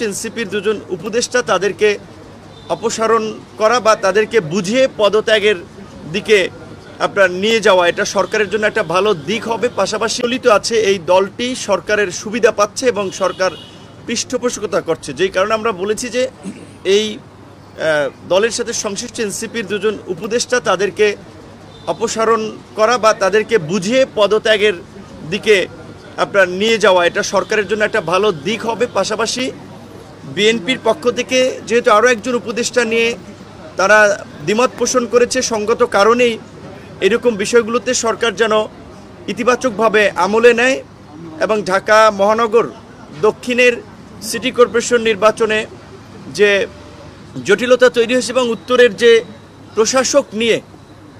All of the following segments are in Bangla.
এনসিপির দুজন উপদেষ্টা তাদেরকে অপসারণ করা বা তাদেরকে বুঝিয়ে পদত্যাগের দিকে আপনার নিয়ে যাওয়া এটা সরকারের জন্য একটা ভালো দিক হবে। পাশাপাশি চলিত আছে এই দলটি সরকারের সুবিধা পাচ্ছে এবং সরকার পৃষ্ঠপোষকতা করছে, যেই কারণে আমরা বলেছি যে এই দলের সাথে সংশ্লিষ্ট এনসিপির দুজন উপদেষ্টা তাদেরকে অপসারণ করা বা তাদেরকে বুঝিয়ে পদত্যাগের দিকে আপনার নিয়ে যাওয়া এটা সরকারের জন্য একটা ভালো দিক হবে। পাশাপাশি বিএনপির পক্ষ থেকে যেহেতু আরও একজন উপদেষ্টা নিয়ে তারা দ্বিমত পোষণ করেছে, সঙ্গত কারণেই এরকম বিষয়গুলোতে সরকার যেন ইতিবাচকভাবে আমলে নেয় এবং ঢাকা মহানগর দক্ষিণের সিটি কর্পোরেশন নির্বাচনে যে জটিলতা তৈরি হয়েছে এবং উত্তরের যে প্রশাসক নিয়ে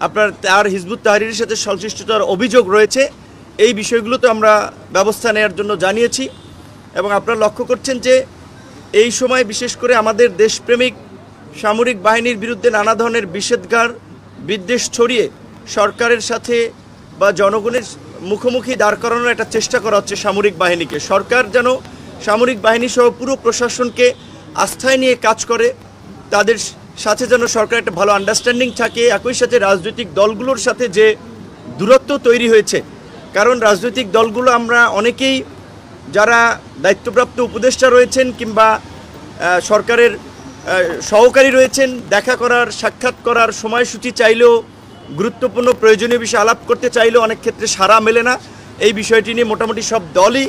আপনার তার হিজবুত তাহরীরের সাথে সংশ্লিষ্টতার অভিযোগ রয়েছে, এই বিষয়গুলোতে আমরা ব্যবস্থা নেওয়ার জন্য জানিয়েছি। এবং আপনারা লক্ষ্য করছেন যে এই সময় বিশেষ করে আমাদের দেশপ্রেমিক সামরিক বাহিনীর বিরুদ্ধে নানা ধরনের বিষেধাজ্ঞার বিদ্বেষ ছড়িয়ে সরকারের সাথে বা জনগণের মুখোমুখি দাঁড় করানোর একটা চেষ্টা করা হচ্ছে সামরিক বাহিনীকে। সরকার যেন সামরিক বাহিনী সহ পুরো প্রশাসনকে আস্থায় নিয়ে কাজ করে, তাদের সাথে যেন সরকার একটা ভালো আন্ডারস্ট্যান্ডিং থাকে। একই সাথে রাজনৈতিক দলগুলোর সাথে যে দূরত্ব তৈরি হয়েছে, কারণ রাজনৈতিক দলগুলো আমরা অনেকেই যারা দায়িত্বপ্রাপ্ত উপদেষ্টা রয়েছেন কিংবা সরকারের সহকারী রয়েছেন, দেখা করার সাক্ষাৎ করার সময়সূচি চাইলেও গুরুত্বপূর্ণ প্রয়োজনীয় বিষয় আলাপ করতে চাইলেও অনেক ক্ষেত্রে সাড়া মেলে না। এই বিষয়টি নিয়ে মোটামুটি সব দলই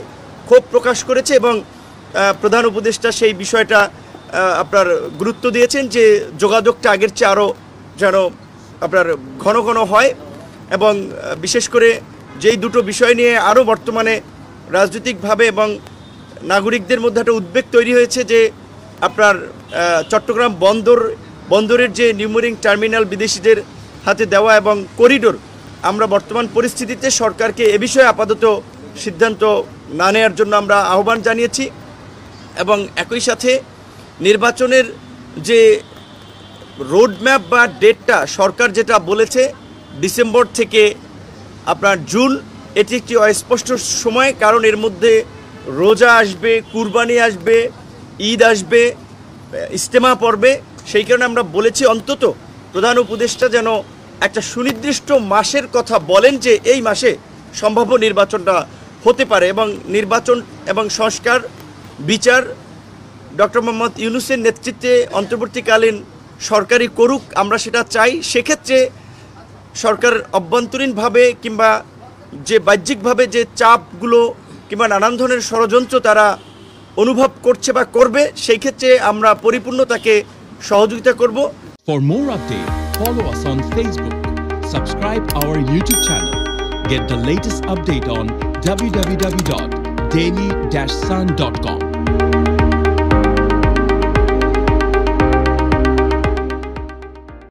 ক্ষোভ প্রকাশ করেছে এবং প্রধান উপদেষ্টা সেই বিষয়টা আপনার গুরুত্ব দিয়েছেন যে যোগাযোগটা আগের চেয়ে আরও যেন আপনার ঘন ঘন হয়। এবং বিশেষ করে যেই দুটো বিষয় নিয়ে আরও বর্তমানে রাজনৈতিকভাবে এবং নাগরিকদের মধ্যে একটা উদ্বেগ তৈরি হয়েছে যে আপনার চট্টগ্রাম বন্দরের যে নিউমোরিং টার্মিনাল বিদেশিদের হাতে দেওয়া এবং করিডোর, আমরা বর্তমান পরিস্থিতিতে সরকারকে এ বিষয়ে আপাতত সিদ্ধান্ত না নেওয়ার জন্য আমরা আহ্বান জানিয়েছি। এবং একই সাথে নির্বাচনের যে রোডম্যাপ বা ডেটটা সরকার যেটা বলেছে ডিসেম্বর থেকে আপনার জুন, এটি একটি অস্পষ্ট সময়, কারণ এর মধ্যে রোজা আসবে, কুরবানি আসবে, ঈদ আসবে, ইজতেমা পড়বে। সেই কারণে আমরা বলেছি অন্তত প্রধান উপদেষ্টা যেন একটা সুনির্দিষ্ট মাসের কথা বলেন যে এই মাসে সম্ভাব্য নির্বাচনটা হতে পারে। এবং নির্বাচন এবং সংস্কার বিচার ডক্টর মোহাম্মদ ইউনূসের নেতৃত্বে অন্তর্বর্তীকালীন সরকারই করুক, আমরা সেটা চাই। সেক্ষেত্রে সরকার অভ্যন্তরীণভাবে কিংবা যে বাহ্যিকভাবে যে চাপগুলো কিংবা নানান ধরনের ষড়যন্ত্র তারা অনুভব করছে বা করবে, সেই ক্ষেত্রে আমরা পরিপূর্ণ তাকে সহযোগিতা করব। For more updates, follow us on Facebook, subscribe our YouTube channel, get the latest update on www.daily-sun.com.